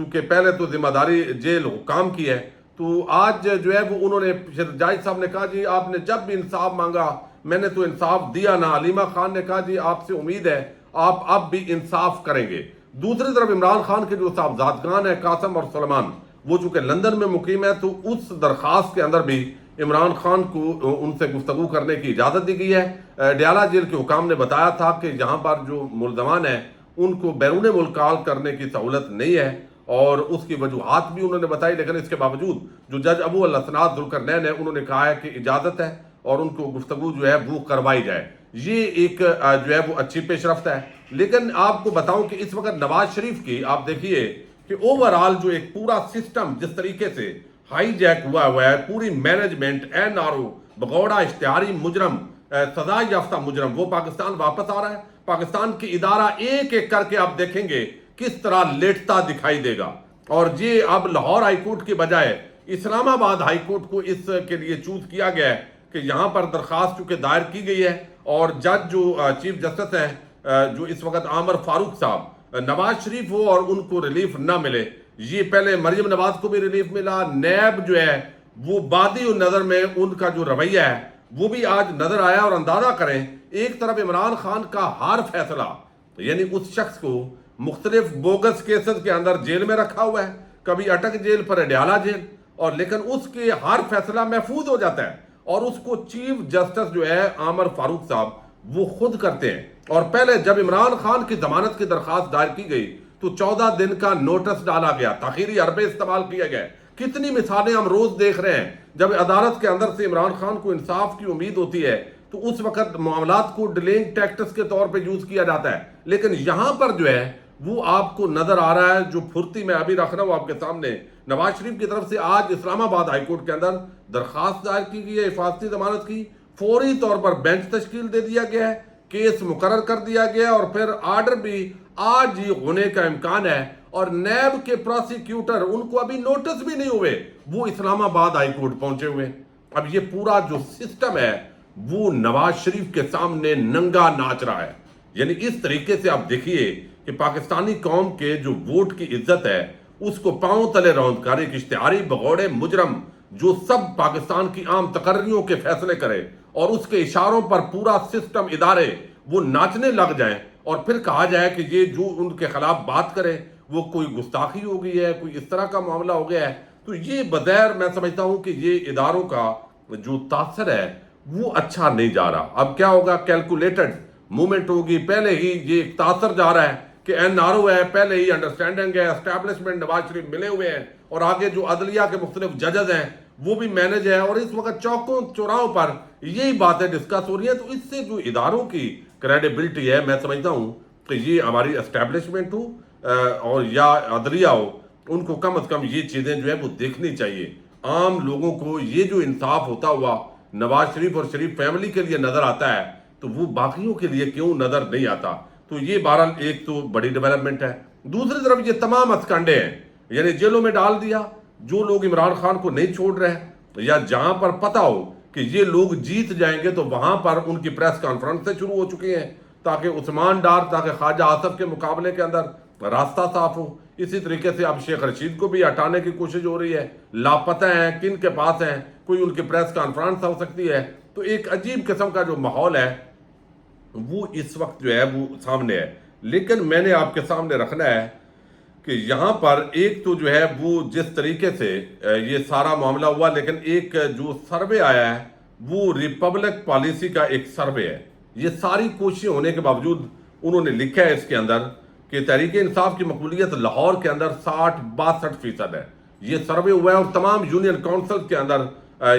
چونکہ پہلے تو ذمہ داری جیل حکام کی ہے، تو آج جو ہے وہ انہوں نے جاج صاحب نے کہا جی آپ نے جب بھی انصاف مانگا میں نے تو انصاف دیا نا۔ علیمہ خان نے کہا جی آپ سے امید ہے آپ اب بھی انصاف کریں گے۔ دوسری طرف عمران خان کے جو صاحبزادگان ہیں قاسم اور سلمان، وہ چونکہ لندن میں مقیم ہے، تو اس درخواست کے اندر بھی عمران خان کو ان سے گفتگو کرنے کی اجازت دی گئی ہے۔ ڈیالہ جیل کے حکام نے بتایا تھا کہ یہاں پر جو ملزمان ہیں ان کو بیرون ملک کال کرنے کی سہولت نہیں ہے، اور اس کی وجوہات بھی انہوں نے بتائی، لیکن اس کے باوجود جو جج ابو الاسناد ذوالقرنین ہے انہوں نے کہا ہے کہ اجازت ہے اور ان کو گفتگو جو ہے وہ کروائی جائے۔ یہ ایک جو ہے وہ اچھی پیش رفت ہے۔ لیکن آپ کو بتاؤں کہ اس وقت نواز شریف کی آپ دیکھیے کہ اوورآل جو ایک پورا سسٹم جس طریقے سے ہائی جیک ہوا ہے، پوری مینجمنٹ، این آر او، بغوڑا اشتہاری مجرم، سزا یافتہ مجرم، وہ پاکستان واپس آ رہا ہے۔ پاکستان کی ادارہ ایک ایک کر کے آپ دیکھیں گے کس طرح لیٹتا دکھائی دے گا، اور یہ اب لاہور ہائی کورٹ کی بجائے اسلام آباد ہائی کورٹ کو اس کے لیے چوز کیا گیا ہے کہ یہاں پر درخواست چونکہ دائر کی گئی ہے، اور جج جو چیف جسٹس ہیں جو اس وقت عامر فاروق صاحب، نواز شریف ہو اور ان کو ریلیف نہ ملے، یہ پہلے مریم نواز کو بھی ریلیف ملا، نیب جو ہے وہ بادی نظر میں ان کا جو رویہ ہے وہ بھی آج نظر آیا، اور اندازہ کریں ایک طرف عمران خان کا ہر فیصلہ، یعنی اس شخص کو مختلف بوگس کیسز کے اندر جیل میں رکھا ہوا ہے، کبھی اٹک جیل پر ڈیالہ جیل، اور لیکن اس کے ہر فیصلہ محفوظ ہو جاتا ہے، اور اس کو چیف جسٹس جو ہے عامر فاروق صاحب وہ خود کرتے ہیں۔ اور پہلے جب عمران خان کی ضمانت کی درخواست دائر کی گئی تو 14 دن کا نوٹس ڈالا گیا، تاخیری حربے استعمال کیا گیا۔ کتنی مثالیں ہم روز دیکھ رہے ہیں، جب عدالت کے اندر سے عمران خان کو انصاف کی امید ہوتی ہے تو اس وقت معاملات کو ڈیلنگ ٹیکٹس کے طور پہ یوز کیا جاتا ہے، لیکن یہاں پر جو ہے وہ آپ کو نظر آ رہا ہے۔ جو پھرتی میں ابھی رکھ رہا ہوں آپ کے سامنے، نواز شریف کی طرف سے آج اسلام آباد ہائی کورٹ کے اندر درخواست دائر کی گئی ہے حفاظتی ضمانت کی، فوری طور پر بینچ تشکیل دے دیا گیا ہے، کیس مقرر کر دیا گیا ہے، اور پھر آرڈر بھی آج ہی ہونے کا امکان ہے، اور نیب کے پروسیکیوٹر ان کو ابھی نوٹس بھی نہیں ہوئے، وہ اسلام آباد ہائی کورٹ پہنچے ہوئے۔ اب یہ پورا جو سسٹم ہے وہ نواز شریف کے سامنے ننگا ناچ رہا ہے۔ یعنی اس طریقے سے آپ دیکھیے کہ پاکستانی قوم کے جو ووٹ کی عزت ہے اس کو پاؤں تلے روند کر ایک اشتہاری بغوڑے مجرم جو سب پاکستان کی عام تقرریوں کے فیصلے کرے اور اس کے اشاروں پر پورا سسٹم ادارے وہ ناچنے لگ جائیں، اور پھر کہا جائے کہ یہ جو ان کے خلاف بات کرے وہ کوئی گستاخی ہو گئی ہے، کوئی اس طرح کا معاملہ ہو گیا ہے، تو یہ بظاہر میں سمجھتا ہوں کہ یہ اداروں کا جو تاثر ہے وہ اچھا نہیں جا رہا۔ اب کیا ہوگا، کیلکولیٹڈ موومنٹ ہوگی، پہلے ہی یہ ایک تاثر جا رہا ہے کہ این آر او ہے، پہلے ہی انڈرسٹینڈنگ ہے، اسٹیبلشمنٹ نواز شریف ملے ہوئے ہیں، اور آگے جو عدلیہ کے مختلف ججز ہیں وہ بھی مینج ہے، اور اس وقت چوکوں چوراہوں پر یہی باتیں ڈسکس ہو رہی ہیں۔ تو اس سے جو اداروں کی کریڈیبلٹی ہے، میں سمجھتا ہوں کہ یہ ہماری اسٹیبلشمنٹ ہو اور یا عدلیہ ہو، ان کو کم از کم یہ چیزیں جو ہے وہ دیکھنی چاہیے۔ عام لوگوں کو یہ جو انصاف ہوتا ہوا نواز شریف اور شریف فیملی کے لیے نظر آتا ہے تو وہ باقیوں کے لیے کیوں نظر نہیں آتا؟ تو یہ بہرحال ایک تو بڑی ڈیولپمنٹ ہے۔ دوسری طرف یہ تمام ہتھکنڈے ہیں، یعنی جیلوں میں ڈال دیا جو لوگ عمران خان کو نہیں چھوڑ رہے، یا جہاں پر پتہ ہو کہ یہ لوگ جیت جائیں گے تو وہاں پر ان کی پریس کانفرنسیں شروع ہو چکی ہیں تاکہ عثمان ڈار، تاکہ خواجہ آصف کے مقابلے کے اندر راستہ صاف ہو۔ اسی طریقے سے اب شیخ رشید کو بھی ہٹانے کی کوشش ہو رہی ہے، لاپتہ ہیں، کن کے پاس ہیں، کوئی ان کی پریس کانفرنس ہو سکتی ہے۔ تو ایک عجیب قسم کا جو ماحول ہے وہ اس وقت جو ہے وہ سامنے ہے۔ لیکن میں نے آپ کے سامنے رکھنا ہے کہ یہاں پر ایک تو جو ہے وہ جس طریقے سے یہ سارا معاملہ ہوا، لیکن ایک جو سروے آیا ہے وہ ریپبلک پالیسی کا ایک سروے ہے۔ یہ ساری کوششیں ہونے کے باوجود انہوں نے لکھا ہے اس کے اندر کہ تحریک انصاف کی مقبولیت لاہور کے اندر 60-62% ہے۔ یہ سروے ہوا ہے، اور تمام یونین کونسل کے اندر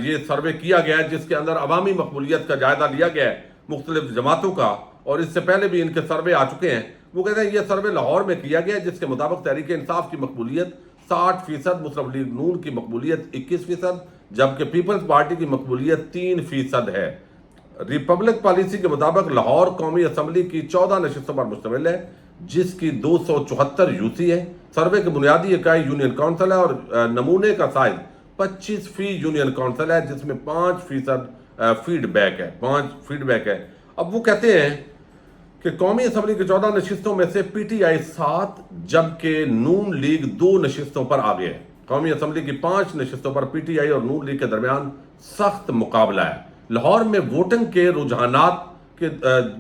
یہ سروے کیا گیا ہے جس کے اندر عوامی مقبولیت کا جائزہ لیا گیا ہے مختلف جماعتوں کا، اور اس سے پہلے بھی ان کے سروے آ چکے ہیں۔ وہ کہتے ہیں یہ سروے لاہور میں کیا گیا ہے جس کے مطابق تحریک انصاف کی مقبولیت 60%، مسلم لیگ نون کی مقبولیت 21%، جبکہ پیپلز پارٹی کی مقبولیت 3% ہے۔ ریپبلک پالیسی کے مطابق لاہور قومی اسمبلی کی 14 نشستوں پر مشتمل ہے جس کی 274 یوسی ہے۔ سروے کی بنیادی اکائی یونین کونسل ہے، اور نمونے کا سائز 25 یونین کونسل ہے جس میں 5% فیڈ بیک ہے، 5 فیڈ بیک ہے۔ اب وہ کہتے ہیں کہ قومی اسمبلی کی 14 نشستوں میں سے پی ٹی آئی 7 جبکہ نون لیگ 2 نشستوں پر آگے ہے۔ قومی اسمبلی کی 5 نشستوں پر پی ٹی آئی اور نون لیگ کے درمیان سخت مقابلہ ہے۔ لاہور میں ووٹنگ کے رجحانات کے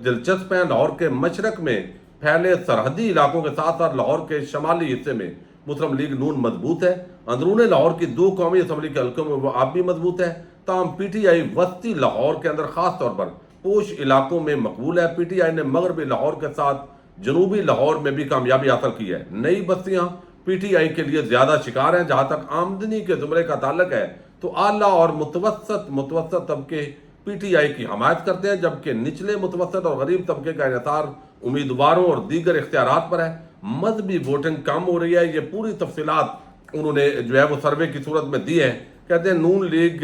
دلچسپ ہیں۔ لاہور کے مشرق میں پھیلے سرحدی علاقوں کے ساتھ ساتھ لاہور کے شمالی حصے میں مسلم لیگ نون مضبوط ہے۔ اندرون لاہور کی 2 قومی اسمبلی کے حلقوں میں وہ اب بھی مضبوط ہے، تاہم پی ٹی آئی وسطی لاہور کے اندر خاص طور پر پوش علاقوں میں مقبول ہے۔ پی ٹی آئی نے مغربی لاہور کے ساتھ جنوبی لاہور میں بھی کامیابی حاصل کی ہے۔ نئی بستیاں پی ٹی آئی کے لیے زیادہ شکار ہیں۔ جہاں تک آمدنی کے زمرے کا تعلق ہے تو اعلیٰ اور متوسط طبقے پی ٹی آئی کی حمایت کرتے ہیں، جبکہ نچلے متوسط اور غریب طبقے کا انحصار امیدواروں اور دیگر اختیارات پر ہے۔ مذہبی ووٹنگ کم ہو رہی ہے۔ یہ پوری تفصیلات انہوں نے وہ سروے کی صورت میں دی ہے۔ کہتے ہیں نون لیگ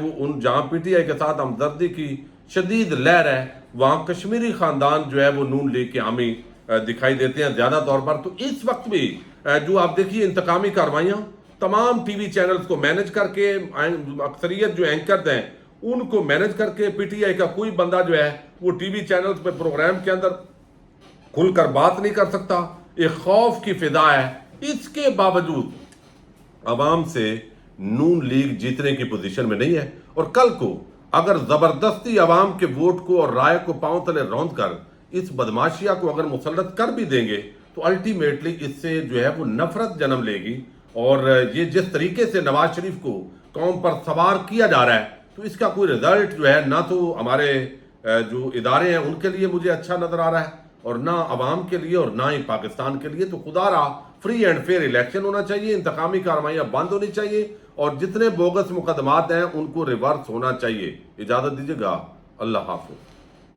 وہ جہاں پی ٹی آئی کے ساتھ ہمدردی کی شدید لہر ہے، وہاں کشمیری خاندان وہ نون لیگ کے حامی دکھائی دیتے ہیں زیادہ طور پر۔ تو اس وقت بھی جو آپ دیکھیے انتقامی کارروائیاں تمام ٹی وی چینلز کو مینج کر کے، اکثریت جو اینکرز ہیں ان کو مینج کر کے، پی ٹی آئی کا کوئی بندہ وہ ٹی وی چینلز پہ پروگرام کے اندر کھل کر بات نہیں کر سکتا۔ ایک خوف کی فضا ہے۔ اس کے باوجود عوام سے نون لیگ جیتنے کی پوزیشن میں نہیں ہے، اور کل کو اگر زبردستی عوام کے ووٹ کو اور رائے کو پاؤں تلے روند کر اس بدماشیہ کو اگر مسلط کر بھی دیں گے تو الٹیمیٹلی اس سے وہ نفرت جنم لے گی، اور یہ جس طریقے سے نواز شریف کو قوم پر سوار کیا جا رہا ہے تو اس کا کوئی رزلٹ نہ تو ہمارے جو ادارے ہیں ان کے لیے مجھے اچھا نظر آ رہا ہے، اور نہ عوام کے لیے اور نہ ہی پاکستان کے لیے۔ تو خدا را فری اینڈ فیئر الیکشن ہونا چاہیے، انتقامی کارروائیاں بند ہونی چاہیے، اور جتنے بوگس مقدمات ہیں ان کو ریورس ہونا چاہیے۔ اجازت دیجیے گا، اللہ حافظ۔